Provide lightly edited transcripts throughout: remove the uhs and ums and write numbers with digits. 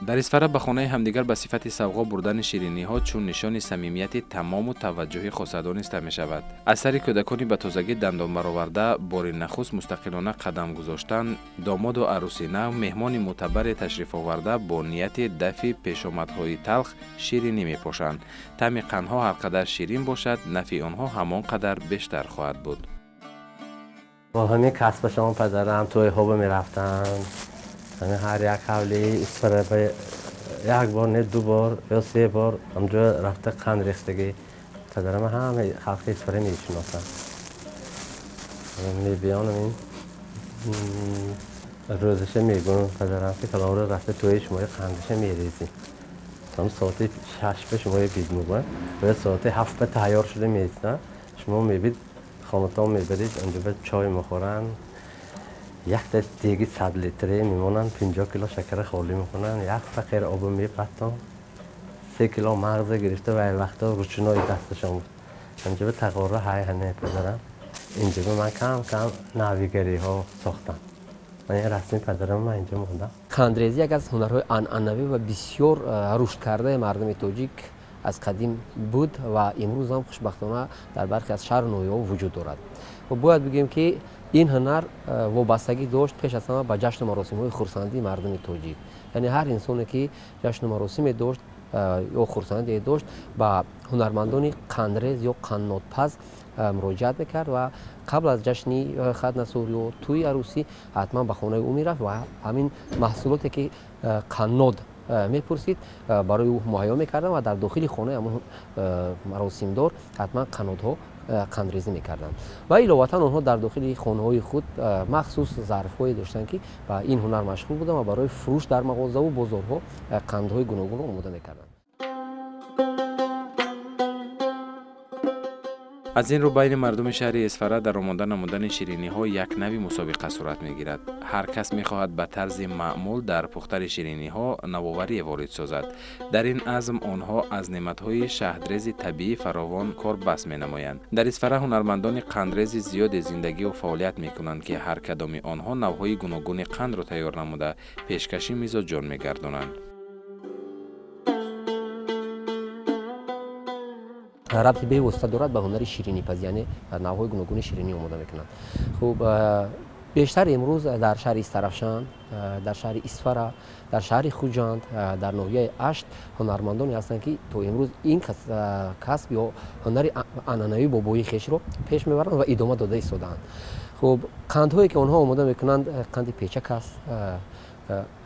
در اسفره به خانه همدیگر به صفت سوغا بردن شیرینی ها چون نشان صمیمیت تمام و توجه خاص دانسته می شود. اثر کودکانی به تازگی دندان برآورده بار نخست مستقلانه قدم گذاشتن، داماد و عروسی نو مهمان معتبر تشریف آورده با نیت دفع پیشامدهای تلخ شیرینی می پوشند. طعم قندها هر قدر شیرین باشد، نفع آنها همان قدر بیشتر خواهد بود. با همین کسب شما پدرم توی خوب می رفتن. هر یک حولی اسفره به یک بار نه دو بار یا سه بار همجا رفته قند ریختگی پدرم همه خلق اسفره میشناسن. میبیانم این روزشه میگون پدرم که کلان رو رفته توی شمای قندشه میریزی. هم ساعت 6 به شمای بید میگوین و ساعت 7 به تیار شده میریزن. شما میبید خانوتا میبرید اونجا به چای میخورن. یک دست دیگه 100 لیتره میمونن 50 کیلو شکر خالی میکنن یک فقیر آب میپتن 3 کیلو مغز گرفته و این وقتا روچنای دستشان بود اینجا به تقاره های هنه پدرم اینجا به من کم کم نویگری ها ساختم من این رسمی پدرم من اینجا موندم. قندریزی یک از هنرهای عنعنوی و بسیار رشد کرده مردم تاجیک از قدیم بود و امروز هم خوشبختانه در برخی از شهر نوی‌ها وجود دارد و باید بگیم که این هنر وابستگی داشت پیش از همه به جشن مراسم‌های خرسندی مردم تاجیک. یعنی هر انسانی که جشن مراسمی داشت یا خرسندی داشت با هنرمندان قندریز یا قنادپز مراجعت میکرد و قبل از جشن ختن سوری و توی عروسی حتما به خانه او میرفت و همین محصولاتی که قناد میپرسید برای او مهیا میکردن و در داخل خانه همون مراسم دار حتما قنادها قندریزی میکردن و علاوه آنها در داخل خانه های خود مخصوص ظرف‌هایی داشتن که با این هنر مشغول بودن و برای فروش در مغازه و بازارها قندهای گوناگون آماده میکردن. از این رو بین مردم شهر اسفره در آماده نمودن شیرینی ها یک نوع مسابقه صورت می گیرد. هر کس می خواهد به طرز معمول در پختن شیرینی ها نوآوری وارد سازد. در این عزم آنها از نعمت های شهدرز طبیعی فراوان کار بس می نمایند. در اسفره هنرمندان قندریز زیاد زندگی و فعالیت می کنند که هر کدام آنها نوهای گوناگون قند را تیار نموده پیشکشی میز و جان می گردانند. ربطی به واسطه دارد به هنر شیرینی پز یعنی نوهای گوناگون شیرینی آماده میکنند. خب بیشتر امروز در شهر استرفشان، در شهر اسفره، در شهر خوجاند، در ناحیه اشت هنرمندانی هستند که تو امروز این کسب یا هنر عنعنوی بابایی خویش رو پیش میبرند و ادامه داده ایستادند. خب قندهایی که آنها آماده میکنند قند پیچک است،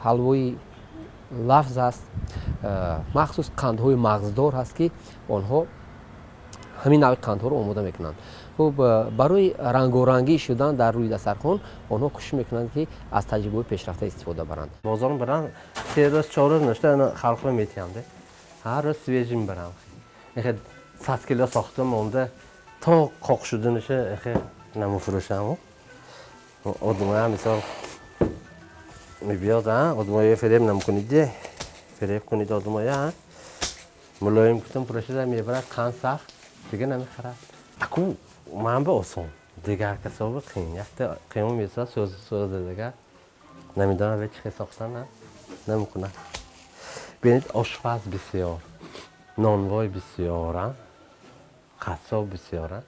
حلوای لفظ است، مخصوص قندهای مغزدار هست که آنها همین نوع قندها رو آماده میکنند. خب برای رنگارنگی شدن در روی دسترخوان آنها کوشش میکنند که از تجربه پیشرفته استفاده برند. بازار برن 3 روز 4 روز نشته خلق رو میتیانده هر روز سویجی میبرم خیلی 100 کیلو ساخته مونده تا قاق شده نشه خیلی نموفروشم آدمای هم مثال میبیاد آدمای فریب نمیکنید فریب کنید آدمای ملایم کتم پروشه میبرد قند سخت دیگه نمیخرد اکو من به آسان دیگر کسا بخین یک قیمه میسرد سوز دیگر نمیدانم به چی ساختن نمیکنه. بینید آشپز بسیار نانوای بسیارن قصاب بسیارن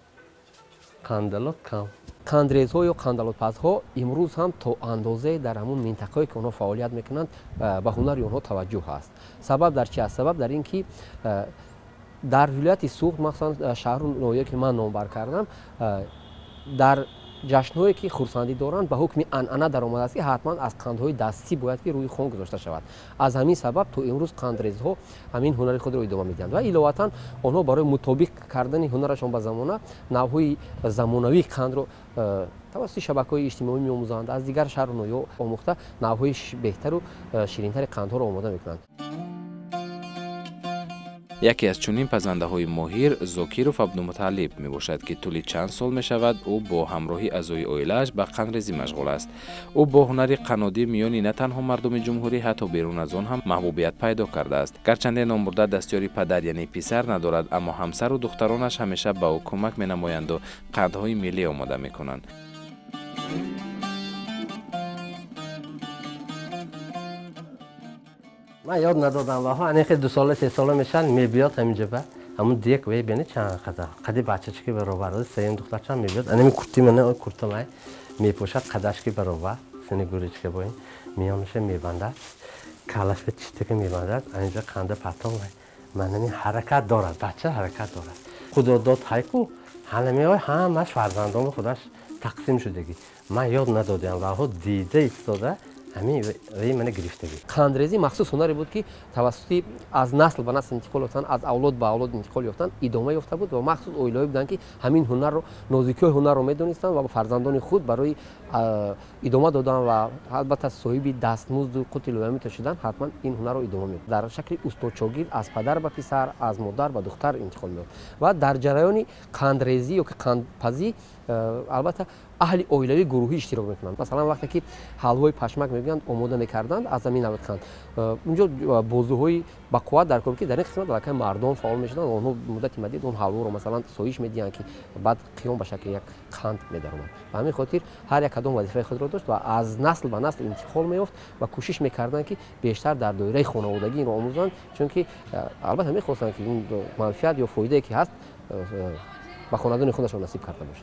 قندلات کم. قندریزها یا قندلاتپزها امروز هم تا اندازه در همون منطقه‌ای که آنها فعالیت میکنند به هنر آنها توجه هست. سبب در چی است؟ سبب در این که در ولایت سوخت مثلا شهر نویه که من نامبر کردم در جشن‌هایی که خرسندی دارند به حکم عنعنه در آمده است که حتما از قندهای دستی باید که روی خون گذاشته شود. از همین سبب تو امروز قندریزها همین هنر خود را ادامه میدهند و علاوه آنها برای مطابق کردن هنرشان به زمانه نوع‌های زمانوی قند را توسط شبکه‌های اجتماعی می‌آموزند. از دیگر شهر نویه آموخته نوع‌های بهتر و شیرین‌تر قندها را آماده می‌کنند. یکی از چنین پزنده‌های ماهر زاکیروف عبدالمطلب میباشد که طول چند سال میشود او با همراهی اعضای عائله‌اش به قندریزی مشغول است. او با هنر قنادی میانی نه تنها مردم جمهوری حتی بیرون از آن هم محبوبیت پیدا کرده است. گرچه نامبرده دستیاری پدر یعنی پسر ندارد، اما همسر و دخترانش همیشه به او کمک مینمایند و قندهای ملی آماده میکنند. من یاد ندادم واها اینکه 2 ساله 3 ساله میشن میبیاد همینجا به همون دیک وی بینی چند قدر قدی بچه‌چی که برابر است سیم دختر چند میبیاد اینم کرتی منه کرتا مای میپوشد قدش که برابر سنی گوریچ که باین میانش میبنده کالش به چیته که میبنده اینجا قنده پتو من این حرکت دارد بچه حرکت دارد خدا داد هایکو همه همش فرزندان خودش تقسیم شدگی من یاد ندادم واها دیده ایستاده همین وی من گرفتگی قندریزی مخصوص هنری بود که توسط از نسل به نسل انتقال یافتن، از اولاد به اولاد انتقال یافتن، ادامه یافته بود و مخصوص اویلایی بودن که همین هنر رو نازکی هنر رو میدونستن و با فرزندان خود برای ادامه دادن و البته صاحب دستمزد و قوت لومی میشدن حتما این هنر رو ادامه میداد. در شکل استاد شاگرد از پدر به پسر، از مادر به دختر انتقال می‌یافت و در جریان قندریزی یا که قندپزی البته اهل اویلایی گروهی اشتراک میکنند. مثلا وقتی که حلوای پشمک میگن آماده میکردند از زمین نوید خان اونجا بازوهای با قوت در کار که در این قسمت لکه مردم فعال میشدن و اونها مدت مدید اون حلوا رو مثلا سویش میدیدن که بعد قیام به شکل یک قند میدارند. به همین خاطر هر یک کدام وظیفه خود را داشت و از نسل به نسل انتقال میافت و کوشش میکردن که بیشتر در دایره خانوادگی این رو آموزند، چون که البته میخواستن که این منفعت یا فایده که هست به خانوادگان خودشون نصیب کرده باشه.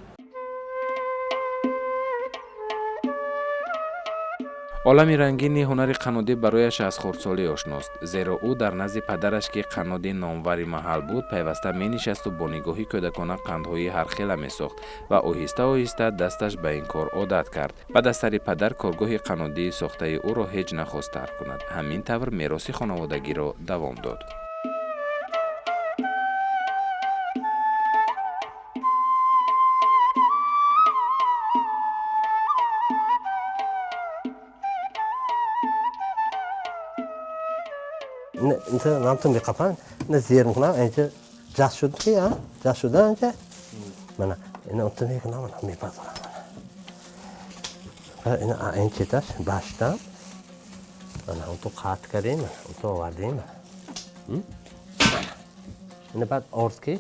عالم رنگین هنر قنادی برایش از خردسالی آشناست، زیرا او در نزد پدرش که قنادی نامور محل بود پیوسته می نشست و با نگاهی کودکانه قندهای هر خیله می ساخت و آهسته آهسته دستش به این کار عادت کرد. بعد از سر پدر کارگاه قنادی ساخته او را هیچ نخواست ترک کند. همین طور میراث خانوادگی را دوام داد. اینجا نامتون میقفن نه زیر میکنم اینجا جست شد که جست شده اینجا من اینا اونتون میکنم من میپذارم من اینا این چیتاش باشتم من اونتو قطع کردیم من اونتو آوردیم اینا بعد آرز که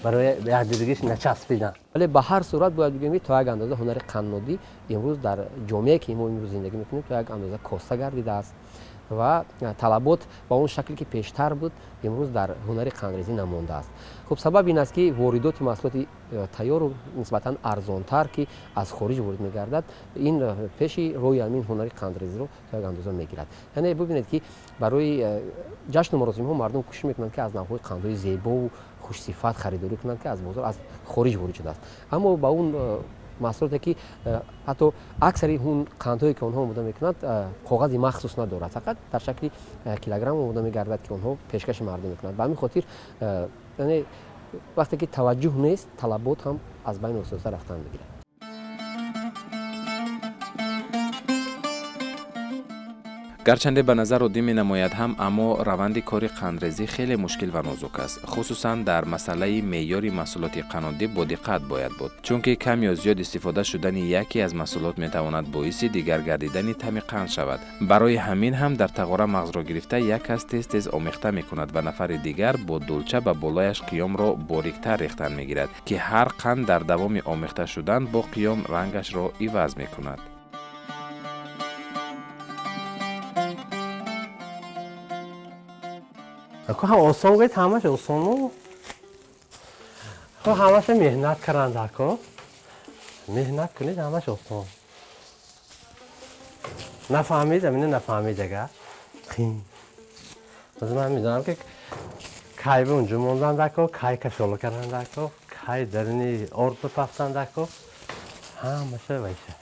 برای یک دیگهش نچسبیدن. ولی به هر صورت باید بگیم تا یک اندازه هنر قنادی امروز در جامعه که ما امروز زندگی میکنیم تا یک اندازه کاسته گردیده است و طلبات با اون شکلی که پیشتر بود امروز در هنر قندریزی نمانده است. خب سبب این است که واردات محصولات تیار و نسبتاً ارزانتر که از خارج وارد میگردد این پیشی روی همین هنر قندریزی رو تا یک اندازه میگیرد. یعنی ببینید که برای جشن و مراسم ها مردم کوشش میکنند که از نوعهای قندهای زیبا و خوش صفت خریداری کنند که از بازار از خارج وارد شده است، اما با اون محصولاتی که حتی اکثری اون قندهایی که آنها آماده میکنند کاغذی مخصوص ندارد، فقط در شکل کیلوگرم آماده میگردد که آنها پیشکش مردم میکنند. به همین خاطر یعنی وقتی که توجه نیست طلبات هم از بین اساسا رفتن میگیرد. گرچنده به نظر عادی می نماید هم، اما روند کار قندریزی خیلی مشکل و نازک است، خصوصا در مسئله معیار محصولات قنادی با دقت باید بود، چون که کم یا زیاد استفاده شدن یکی از محصولات می تواند باعث دیگر گردیدن طعم قند شود. برای همین هم در تقاره مغز را گرفته یک کس تیز آمیخته می کند و نفر دیگر با دولچه به بالایش قیام را باریکتر ریختن می گیرد که هر قند در دوام آمیخته شدن با قیام رنگش را عوض می کند. که هم آسان گوید همش آسانو همش مهنت کرند که مهنت کنید همش آسان نفهمید همینه نفهمید اگر خیم من میدونم که کای به اونجا موندن که کای کشالا کردن که کای درنی آرد بپفتن که همشه ویشه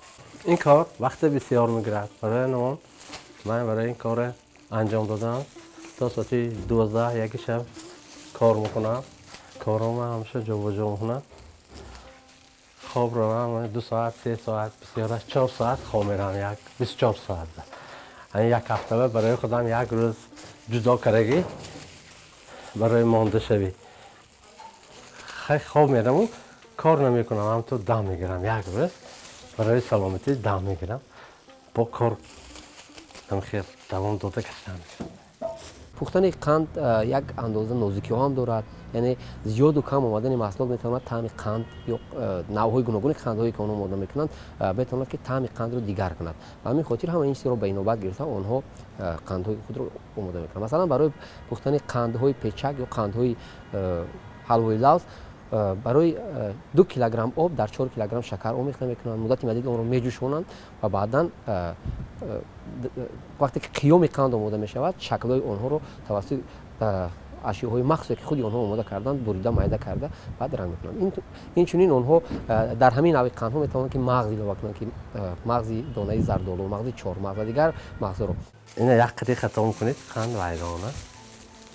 این کار وقت بسیار میگیرد. برای نمان من برای این کار انجام دادم تا ساعتی 12 یک شب کار میکنم، کارم همیشه جا میکنم، خواب رو هم 2 ساعت 3 ساعت بسیارش 4 ساعت خواب میرم، یک 24 ساعت یک هفته برای خودم یک روز جدا کردگی برای مانده شوی خیلی خواب میرم و کار نمیکنم همونطور دم میگیرم یک روز برای سلامتی دم میگیرم با کار خیر دوام داده کشیدم میشه. پختن قند یک اندازه نازکی هم دارد، یعنی زیاد و کم آمدن محصولات میتواند طعم قند یا نوع‌های گوناگون قندهایی که آنها آماده میکنند بتواند که طعم قند رو دیگر کند. و همین خاطر هم این چیز رو به نوبت گرفته آنها قندهای خود رو آماده میکنند. مثلا برای پختن قندهای پیچک یا قندهای حلوای لوز برای 2 کیلوگرم آب در 4 کیلوگرم شکر آمیخته میکنند. مدت مدیده آن رو میجوشانند و بعدا وقتی که قیام قند آماده می شود شکل‌های آنها رو توسط اشیاءهای مخصوصی که خود آنها آماده کردن بریده میده کرده بعد رنگ میکنند. این چنین آنها در همین نوع قندها میتوانند که مغزی رو بکنند که مغزی دانه زردآلو، مغزی چهارمغز و دیگر مغزها رو این یک قطعه خطا میکنید قند ویرانه.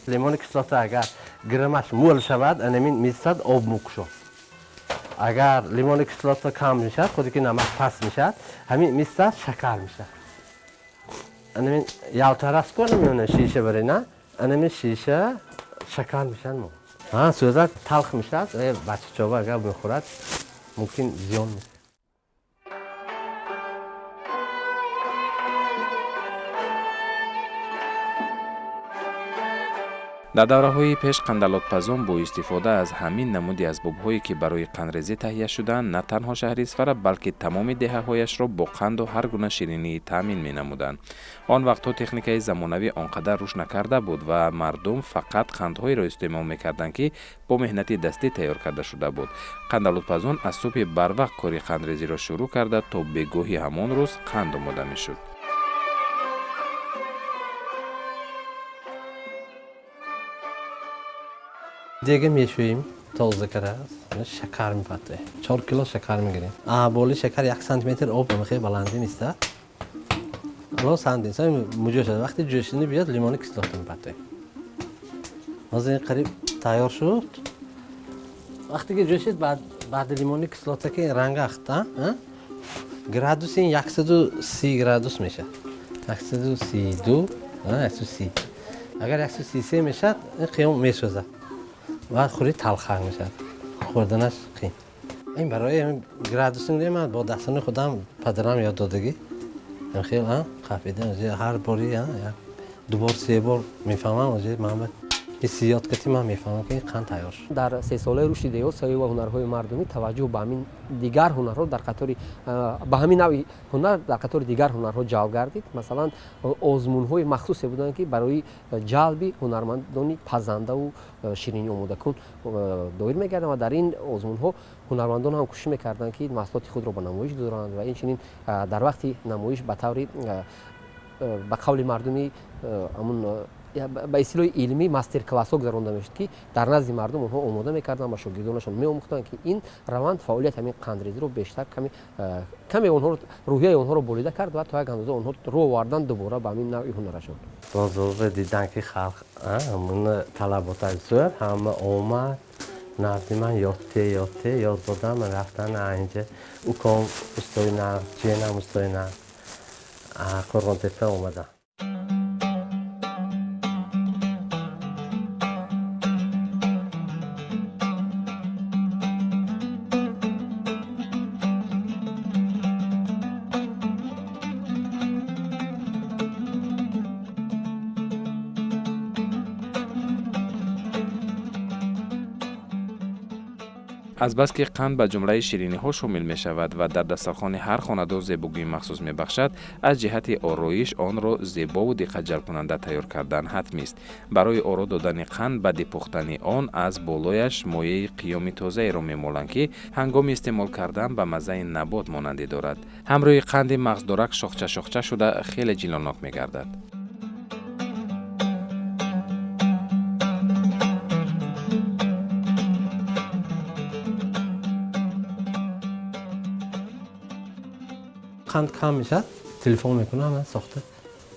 لیمون کیسلاته اگر گرمش مول شود انمین میصد آب مکشو. اگر لیمون کیسلاته کم میشه خودی که نمک پس میشه همین میصد شکر میشه. انمین یالتراس کنم شیشه بری نه انمین شیشه شکر میشن مو. سوزد تلخ میشه بچه چوبه اگر بخورد ممکن زیان میشه. در دوره‌های پیش قندلات‌پزان با استفاده از همین نمودی از بوب‌هایی که برای قندریزی تهیه شدند نه تنها شهریسفر بلکه تمام دهه‌هایش را با قند و هر گونه شیرینی تامین می‌نمودند. آن وقت‌ها تکنیک‌های زمانوی آنقدر رشد نکرده بود و مردم فقط قندهایی را استعمال می‌کردند که با مهنت دستی تیار کرده شده بود. قندلات‌پزان از صبح بروقت کاری قندریزی را شروع کرده تا به گاهی همان روز قند آماده می‌شد. دیگه میشوییم تازه کرده است شکر میپته 4 کیلو شکر میگیریم بالی شکر 1 سانتی متر آب بمخه بلندی نیست الان ساندین سای موجود شده وقتی جوشیدنی بیاد لیمون کیسلاته میپته از این قریب تیار شد وقتی که جوشید بعد لیمون کیسلاته که رنگ اخته گرادوس این 130 گرادوس میشه 132 130 اگر 133 میشه این قیام میسوزه و خوری تلخ میشه خوردنش خیلی این برای گرادوسینگ من با دستان خودم پدرم یاد دادگی خیلی خفیده هر باری 2 بار 3 بار میفهمم محمد حسیات کتی من میفهمم که قند تیار شد. در 3 ساله رشد دیوسایی و هنرهای مردمی توجه به همین دیگر هنرها در قطار به همین نوع هنر در قطار دیگر هنرها جلب گردید. مثلا آزمون‌های مخصوصی بودند که برای جلب هنرمندان پزنده و شیرینی آماده کن دایر می‌گردند و در این آزمون‌ها هنرمندان هم کوشش می‌کردند که محصولات خود را به نمایش بگذارند و این چنین در وقتی نمایش به طور به قول مردمی همون به اصطلاح علمی ماستر کلاس ها گذرانده میشد که در نزد مردم اونها آماده میکردن و شاگردانشون میآموختن که این روند فعالیت همین قندریزی رو بیشتر کمی اونها رو روحیه اونها رو بریده کرد و تا یک اندازه اونها رو آوردن دوباره به همین نوع هنرشون. با ضرور دیدن که خلق همون طلبات زور همه اومد نزد من یاد دادم من رفتن اینجا او کام استای نه جنم استای نه قربان تپه اومدم. از بس که قند به جمله شیرینی ها شامل می شود و در دسترخوان هر خانه‌دار زیبایی مخصوص می بخشد از جهت آرایش آن را زیبا و دقت جلب کننده تیار کردن حتمی است. برای آرا دادن قند بعد پختن آن از بالایش مایه قیام تازه را می مالند که هنگام استعمال کردن به مزه نبات مانندی دارد. همراه قند مغزدارک شاخچه شده خیلی جلانک می گردد. قند کم میشه تلفن میکنم من ساخته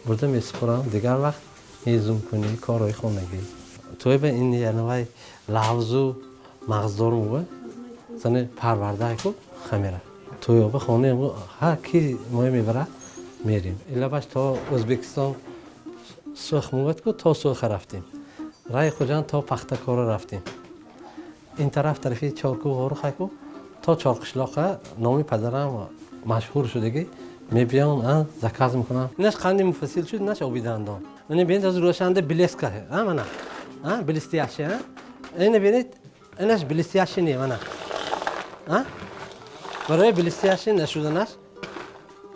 برده میسپرم دیگر وقت میزوم کنی کارهای خانگی توی به این یعنی لحظ و مغزدار موه زنه پرورده کو خمیره توی به خانه هر کی ماه میبره میریم الا باش تا ازبکستان سوخ موت کو تا سوخ رفتیم رای خوجان تا پختکارا رفتیم. این طرفی چارکو غور خایکو تا چارقشلاقه نامی پدرم مشهور شدگی میبیان زکاز میکنن. نش خندی مفصل شد نش آبی دندان. من ببینید از روشنده بلیسکه منه. بلیستیاشه. این ببینید اینش بلیستیاشه نیه منه. برای بلیستیاشه نشودنش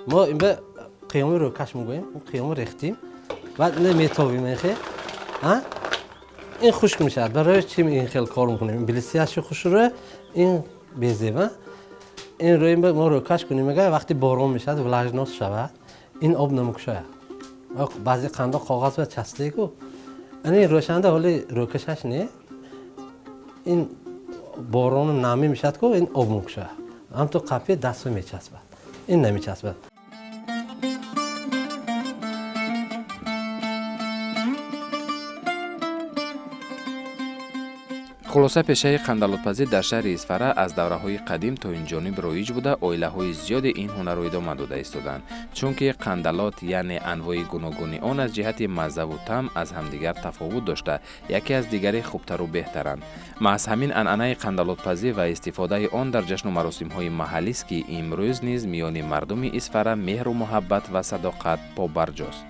ما این به قیامی رو کش میگوییم. قیام ریختیم. بعد نمیتابیم این خیلی. این خشک میشه. برای چی این خیلی کار میکنیم؟ بلیستیاشه خوش رو این بیزه این روی ما رو کش کنیم میگه وقتی بارون میشه و لجناس شود این آب نمکشه. بعضی قندا کاغذ و چسته کو. این روشنده حالی روکشش نه. این بارون نمی میشه کو این آب نمکشه. هم تو قفی دست میچسبه. این نمیچسبه. خلاصه پیشه قندالات‌پزی در شهر اسفره از دوره‌های قدیم تا این جانب رایج بوده. عائله‌های زیاد این هنر را ادامه داده ایستادند، چون که قندالات یعنی انواع گوناگون آن از جهت مزه و طعم از همدیگر تفاوت داشته، یکی از دیگری خوبتر و بهترند. محض همین عنعنه قندالات‌پزی و استفاده آن در جشن و مراسم‌های محلی است که امروز نیز میان مردم اسفره مهر و محبت و صداقت پابرجاست.